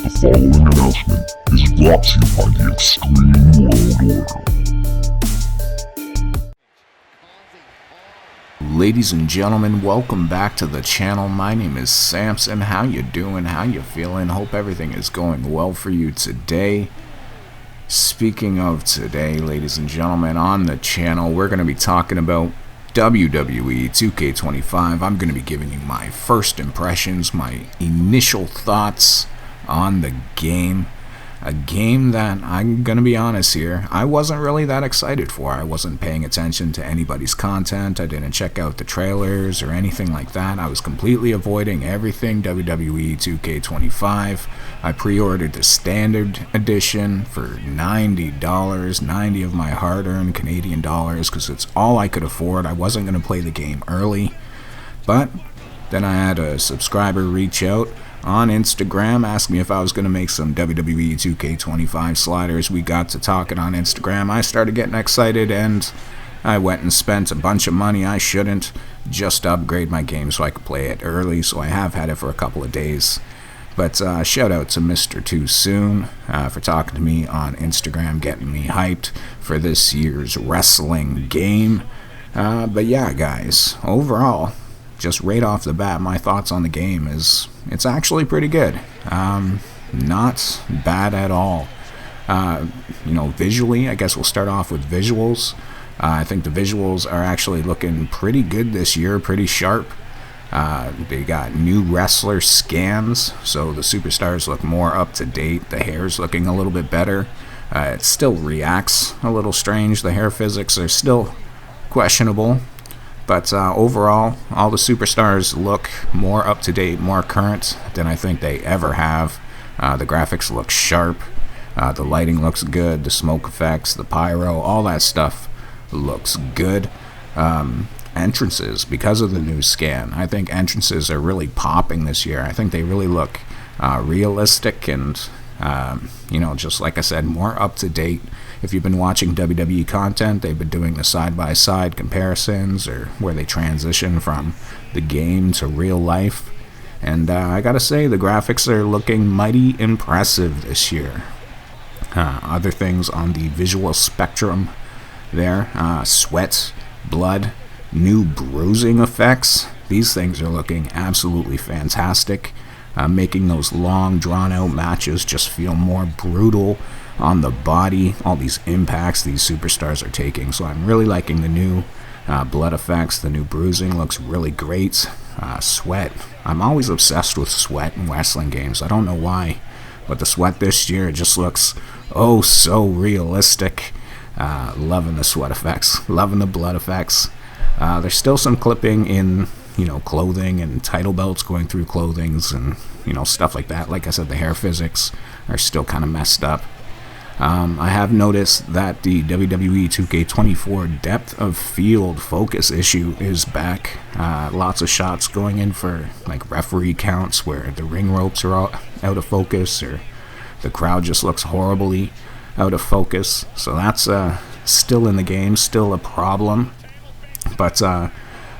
The following announcement is brought to you by the Xtreme World Order. Ladies and gentlemen, welcome back to the channel. My name is Samson. How you doing? How you feeling? Hope everything is going well for you today. Speaking of today, ladies and gentlemen, on the channel, we're going to be talking about WWE 2K25. I'm going to be giving you my first impressions, my initial thoughts on the game. A game that, I'm going to be honest here, I wasn't really that excited for. I wasn't paying attention to anybody's content. I didn't check out the trailers or anything like that. I was completely avoiding everything WWE 2K25. I pre-ordered the standard edition for $90, 90 of my hard-earned Canadian dollars, because it's all I could afford. I wasn't going to play the game early. But then I had a subscriber reach out on Instagram, asked me if I was going to make some WWE 2K25 sliders. We got to talking on Instagram. I started getting excited, and I went and spent a bunch of money I shouldn't just to upgrade my game so I could play it early. So I have had it for a couple of days. But shout out to Mr. Too Soon for talking to me on Instagram, getting me hyped for this year's wrestling game. But yeah, guys, overall, just right off the bat, my thoughts on the game is it's actually pretty good. Not bad at all. Visually, I guess we'll start off with visuals. I think the visuals are actually looking pretty good this year, pretty sharp. They got new wrestler scans, so the superstars look more up to date. The hair's looking a little bit better. It still reacts a little strange. The hair physics are still questionable. But overall, all the superstars look more up-to-date, more current than I think they ever have. The graphics look sharp. The lighting looks good. The smoke effects, the pyro, all that stuff looks good. Entrances, because of the new scan, I think entrances are really popping this year. I think they really look realistic and, just like I said, more up-to-date. If you've been watching WWE content, they've been doing the side-by-side comparisons or where they transition from the game to real life. And I gotta say, the graphics are looking mighty impressive this year. Other things on the visual spectrum there, sweat, blood, new bruising effects. These things are looking absolutely fantastic, making those long, drawn-out matches just feel more brutal on the body. All these impacts these superstars are taking. So I'm really liking the new blood effects. The new bruising looks really great. Sweat. I'm always obsessed with sweat in wrestling games. I don't know why, but the sweat this year just looks oh so realistic. Loving the sweat effects. Loving the blood effects. There's still some clipping in clothing and title belts going through clothings and stuff like that. Like I said, the hair physics are still kind of messed up. I have noticed that the WWE 2K24 depth of field focus issue is back. Lots of shots going in for like referee counts where the ring ropes are all out of focus, or the crowd just looks horribly out of focus. So that's still in the game, still a problem. But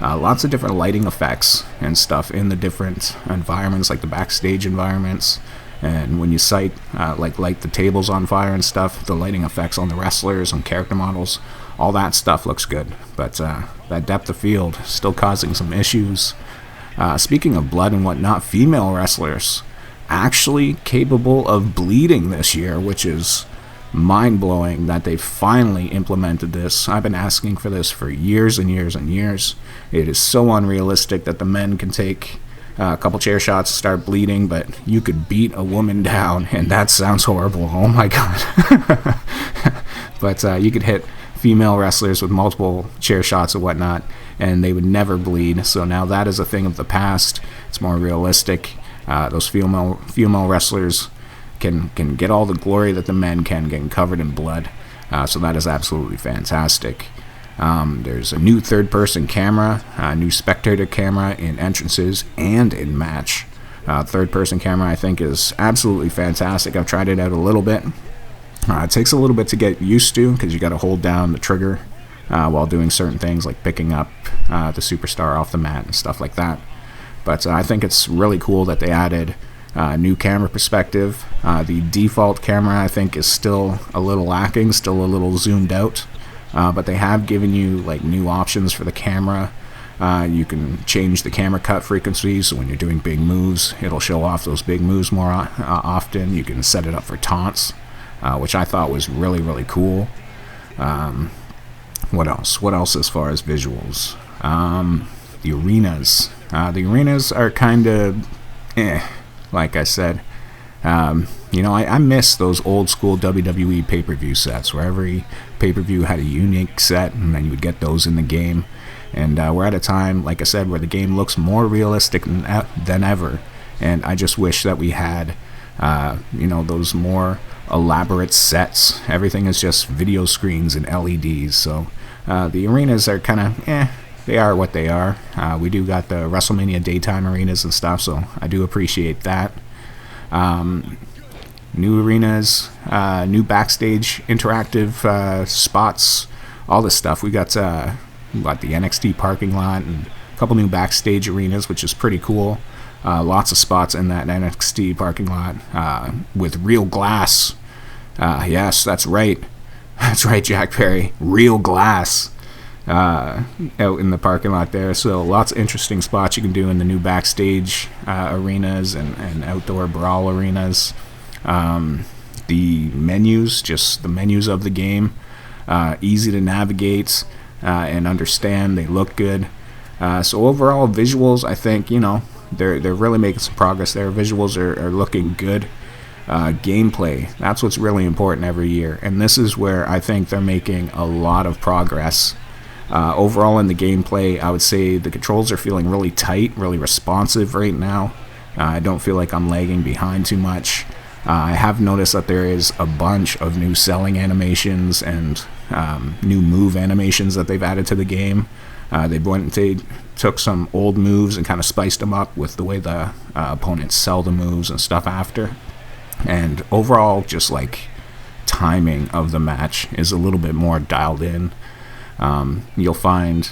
lots of different lighting effects and stuff in the different environments, like the backstage environments. And when you light the tables on fire and stuff, the lighting effects on the wrestlers and character models, all that stuff looks good. But that depth of field still causing some issues. Speaking of blood and whatnot, female wrestlers actually capable of bleeding this year, which is mind-blowing that they finally implemented this. I've been asking for this for years and years and years. It is so unrealistic that the men can take a couple chair shots to start bleeding, but you could beat a woman down, and that sounds horrible. Oh my god. But you could hit female wrestlers with multiple chair shots and whatnot, and they would never bleed. So now that is a thing of the past. It's more realistic. Those female wrestlers can get all the glory that the men can, getting covered in blood. So that is absolutely fantastic. There's a new third-person camera, a new spectator camera in entrances and in match. Third-person camera, I think, is absolutely fantastic. I've tried it out a little bit. It takes a little bit to get used to because you got to hold down the trigger while doing certain things like picking up the superstar off the mat and stuff like that. But I think it's really cool that they added new camera perspective. The default camera, I think, is still a little lacking, still a little zoomed out, but they have given you like new options for the camera. You can change the camera cut frequency, so when you're doing big moves, it'll show off those big moves more often. You can set it up for taunts, which I thought was really, really cool. What else? What else as far as visuals? The arenas. The arenas are kind of like I said. I miss those old school WWE pay-per-view sets where every pay-per-view had a unique set, and then you would get those in the game. And we're at a time, like I said, where the game looks more realistic than ever. And I just wish that we had, those more elaborate sets. Everything is just video screens and LEDs. So the arenas are kind of, they are what they are. We do got the WrestleMania daytime arenas and stuff, so I do appreciate that. New arenas, new backstage interactive spots, all this stuff. We got the NXT parking lot and a couple new backstage arenas, which is pretty cool. Lots of spots in that NXT parking lot with real glass. Yes, that's right. That's right, Jack Perry. Real glass out in the parking lot there. So lots of interesting spots you can do in the new backstage arenas and outdoor brawl arenas. The menus, just the menus of the game, easy to navigate and understand. They look good. So overall visuals, I think, they're really making some progress there. Visuals are looking good. Gameplay, that's what's really important every year, and this is where I think they're making a lot of progress. Overall in the gameplay, I would say the controls are feeling really tight, really responsive right now. I don't feel like I'm lagging behind too much. I have noticed that there is a bunch of new selling animations and new move animations that they've added to the game. They took some old moves and kind of spiced them up with the way the opponents sell the moves and stuff after. And overall, just like timing of the match is a little bit more dialed in. You'll find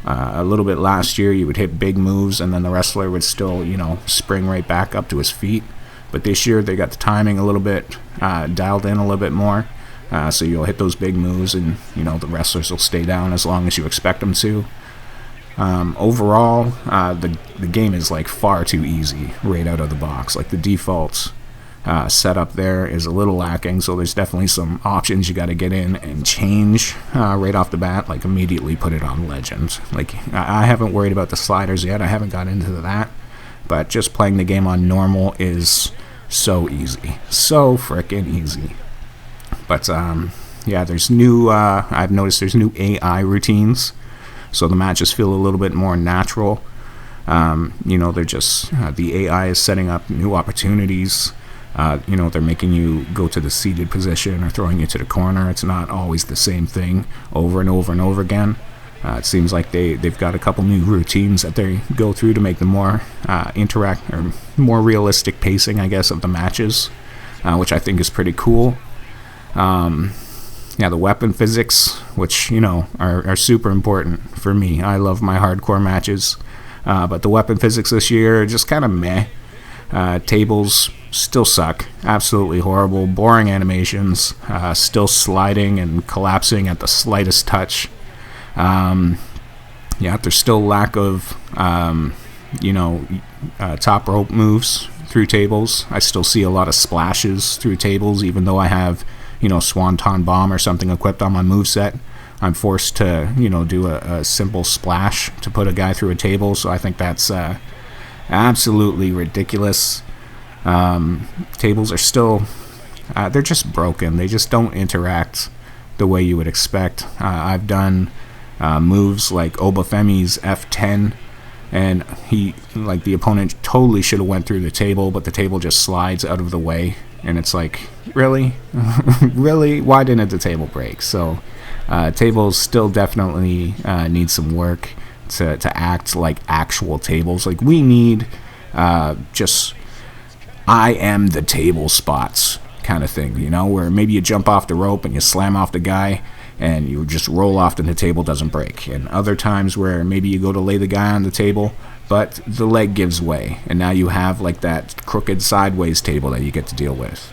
a little bit last year you would hit big moves and then the wrestler would still, spring right back up to his feet. But this year they got the timing a little bit dialed in a little bit more. So you'll hit those big moves and, the wrestlers will stay down as long as you expect them to. Overall, the game is like far too easy right out of the box. Like the default setup there is a little lacking, so there's definitely some options you got to get in and change right off the bat, like immediately put it on Legend. Like I haven't worried about the sliders yet, I haven't got into that, but just playing the game on normal is so easy, so frickin' easy. But there's new, I've noticed there's new AI routines, so the matches feel a little bit more natural. They're just, the AI is setting up new opportunities. They're making you go to the seated position or throwing you to the corner. It's not always the same thing over and over and over again. It seems like they've got a couple new routines that they go through to make them more more realistic pacing, I guess, of the matches, which I think is pretty cool. The weapon physics, which, are super important for me. I love my hardcore matches, but the weapon physics this year are just kind of meh. Tables still suck, absolutely horrible, boring animations, still sliding and collapsing at the slightest touch. There's still lack of, top rope moves through tables. I still see a lot of splashes through tables, even though I have, Swanton Bomb or something equipped on my moveset. I'm forced to, do a simple splash to put a guy through a table, so I think that's absolutely ridiculous. Tables are still, they're just broken. They just don't interact the way you would expect. I've done moves like Obafemi's F10, and the opponent totally should have went through the table, but the table just slides out of the way, and it's like, really? Really? Why didn't the table break? So tables still definitely need some work to act like actual tables. Like we need just I am the table spots kind of thing, where maybe you jump off the rope and you slam off the guy and you just roll off and the table doesn't break. And other times where maybe you go to lay the guy on the table, but the leg gives way, and now you have like that crooked sideways table that you get to deal with.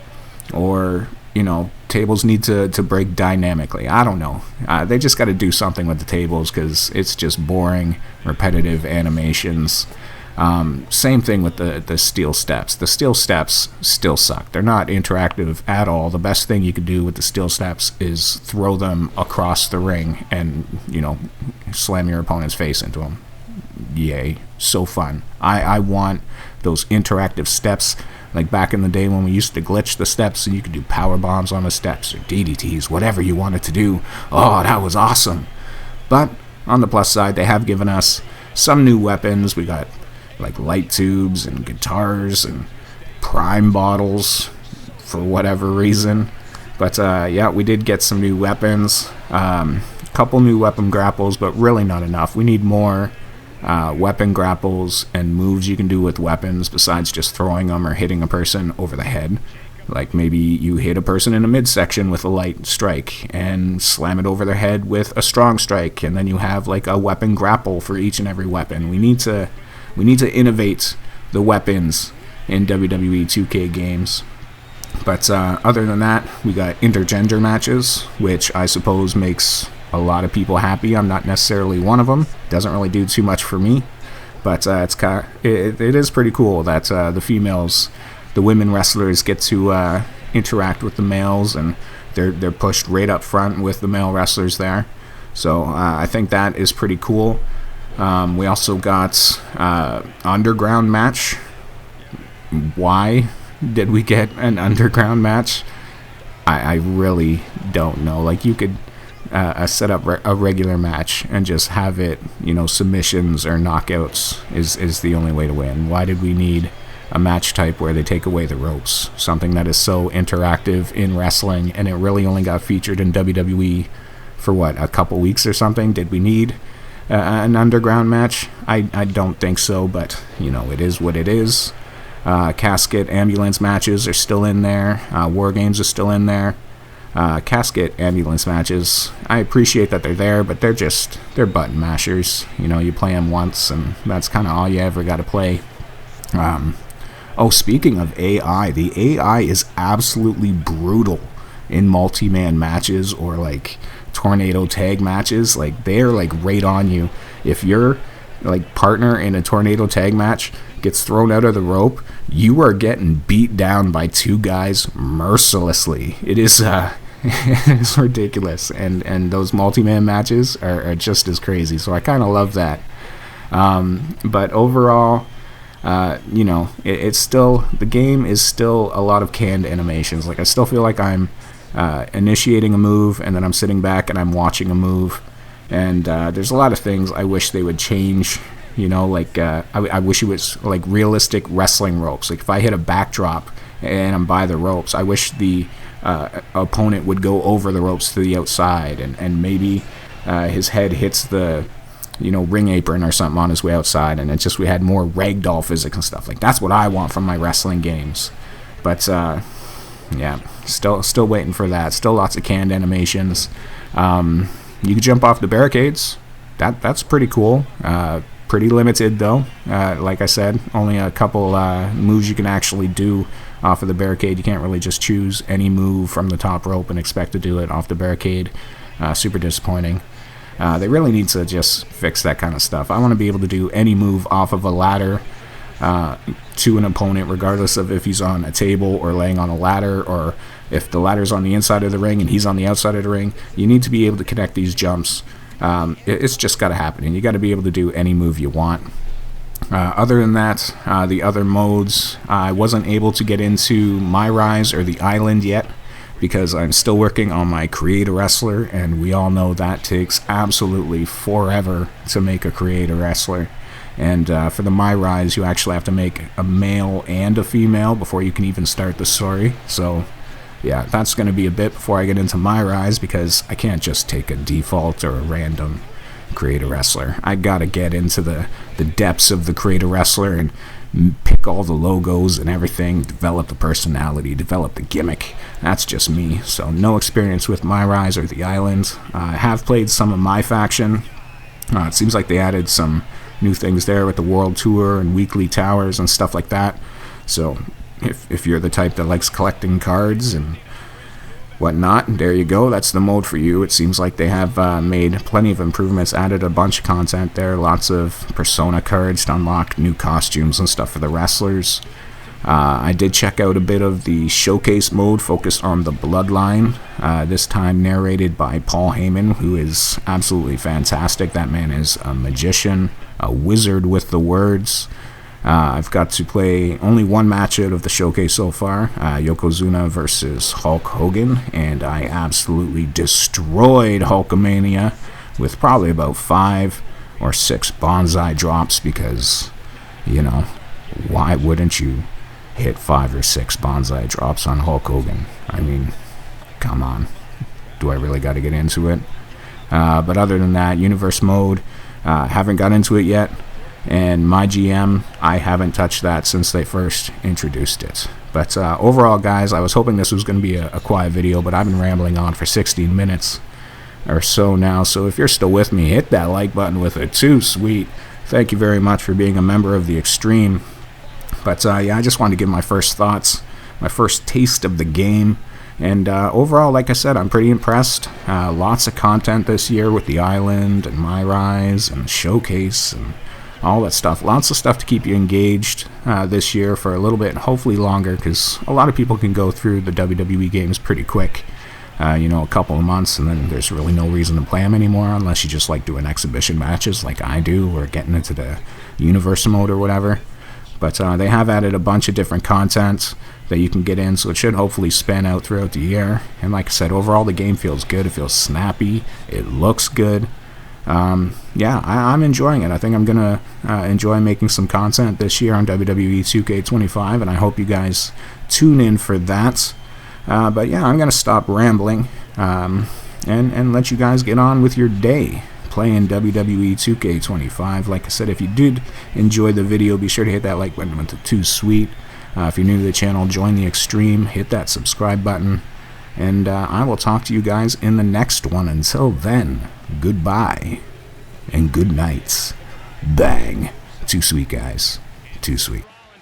Or, you know, tables need to break dynamically. I don't know. They just got to do something with the tables, because it's just boring, repetitive animations. Same thing with the steel steps. The steel steps still suck. They're not interactive at all. The best thing you could do with the steel steps is throw them across the ring and, you know, slam your opponent's face into them. Yay. So fun. I want those interactive steps, like back in the day when we used to glitch the steps and you could do power bombs on the steps or DDTs, whatever you wanted to do. Oh, that was awesome. But on the plus side, they have given us some new weapons. We got like light tubes and guitars and prime bottles for whatever reason. But yeah, we did get some new weapons. Couple new weapon grapples, but really not enough. We need more weapon grapples and moves you can do with weapons besides just throwing them or hitting a person over the head. Like maybe you hit a person in a midsection with a light strike and slam it over their head with a strong strike, and then you have like a weapon grapple for each and every weapon. We need to innovate the weapons in WWE 2K games. But other than that, we got intergender matches, which I suppose makes a lot of people happy. I'm not necessarily one of them. Doesn't really do too much for me, but it is pretty cool that the women wrestlers get to interact with the males, and they're pushed right up front with the male wrestlers there. So I think that is pretty cool. We also got underground match. Why did we get an underground match? I really don't know. Like, you could set up a regular match and just have it, you know, submissions or knockouts is the only way to win. Why did we need a match type where they take away the ropes? Something that is so interactive in wrestling, and it really only got featured in WWE for what, a couple weeks or something? Did we need an underground match? I don't think so, but you know, it is what it is. Casket ambulance matches are still in there. War games are still in there. Casket ambulance matches, I appreciate that they're there, but they're button mashers. You know, you play them once and that's kind of all you ever got to play. Speaking of AI, the AI is absolutely brutal in multi-man matches or like tornado tag matches. Like, they're like right on you. If your like partner in a tornado tag match gets thrown out of the rope, you are getting beat down by two guys mercilessly. It is it's ridiculous, and those multi-man matches are just as crazy, so I kind of love that. But overall, you know, it's still, the game is still a lot of canned animations. Like, I still feel like I'm initiating a move and then I'm sitting back and I'm watching a move, and there's a lot of things I wish they would change. You know, like I wish it was like realistic wrestling ropes. Like, if I hit a backdrop and I'm by the ropes, I wish the opponent would go over the ropes to the outside, and maybe his head hits the, you know, ring apron or something on his way outside, and it's just, we had more ragdoll physics and stuff. Like, that's what I want from my wrestling games. But yeah, still waiting for that. Still lots of canned animations. You could jump off the barricades. That's pretty cool. Pretty limited though. Like I said, only a couple moves you can actually do off of the barricade. You can't really just choose any move from the top rope and expect to do it off the barricade. Super disappointing. They really need to just fix that kind of stuff. I want to be able to do any move off of a ladder to an opponent, regardless of if he's on a table or laying on a ladder, or if the ladder's on the inside of the ring and he's on the outside of the ring. You need to be able to connect these jumps. It's just got to happen, and you got to be able to do any move you want. Other than that, the other modes, I wasn't able to get into My Rise or the Island yet because I'm still working on my Create a Wrestler, and we all know that takes absolutely forever to make a Create a Wrestler. And for the My Rise, you actually have to make a male and a female before you can even start the story. So yeah, that's going to be a bit before I get into My Rise, because I can't just take a default or a random Create a Wrestler. I got to get into the depths of the Create a Wrestler and pick all the logos and everything, develop the personality, develop the gimmick. That's just me. So no experience with My Rise or the Island. I have played some of My Faction. It seems like they added some new things there with the World Tour and weekly towers and stuff like that. So if you're the type that likes collecting cards and whatnot, there you go. That's the mode for you. It seems like they have made plenty of improvements, added a bunch of content there, lots of Persona cards to unlock new costumes and stuff for the wrestlers. I did check out a bit of the showcase mode focused on the Bloodline, this time narrated by Paul Heyman, who is absolutely fantastic. That man is a magician, a wizard with the words. I've got to play only one match out of the showcase so far, Yokozuna versus Hulk Hogan, and I absolutely destroyed Hulkamania with probably about 5 or 6 bonsai drops because, you know, why wouldn't you hit 5 or 6 bonsai drops on Hulk Hogan? I mean, come on. Do I really got to get into it? But other than that, Universe mode, haven't got into it yet. And my GM, I haven't touched that since they first introduced it. But overall, guys, I was hoping this was going to be a quiet video, but I've been rambling on for 16 minutes or so now. So if you're still with me, hit that like button with it too, sweet. Thank you very much for being a member of the Xtreme. But yeah, I just wanted to give my first thoughts, my first taste of the game. And overall, like I said, I'm pretty impressed. Lots of content this year with the Island and My Rise and the Showcase and all that stuff. Lots of stuff to keep you engaged this year for a little bit, hopefully longer, because a lot of people can go through the WWE games pretty quick. You know, a couple of months, and then there's really no reason to play them anymore unless you just like doing exhibition matches like I do, or getting into the Universe mode or whatever. But they have added a bunch of different content that you can get in, so it should hopefully span out throughout the year. And like I said, overall the game feels good. It feels snappy. It looks good. Yeah, I'm enjoying it. I think I'm going to enjoy making some content this year on WWE 2K25, and I hope you guys tune in for that. But yeah, I'm going to stop rambling and let you guys get on with your day playing WWE 2K25. Like I said, if you did enjoy the video, be sure to hit that like button with the too sweet. If you're new to the channel, join the Xtreme, hit that subscribe button, and I will talk to you guys in the next one. Until then, goodbye and good nights. Bang. Too sweet, guys. Too sweet.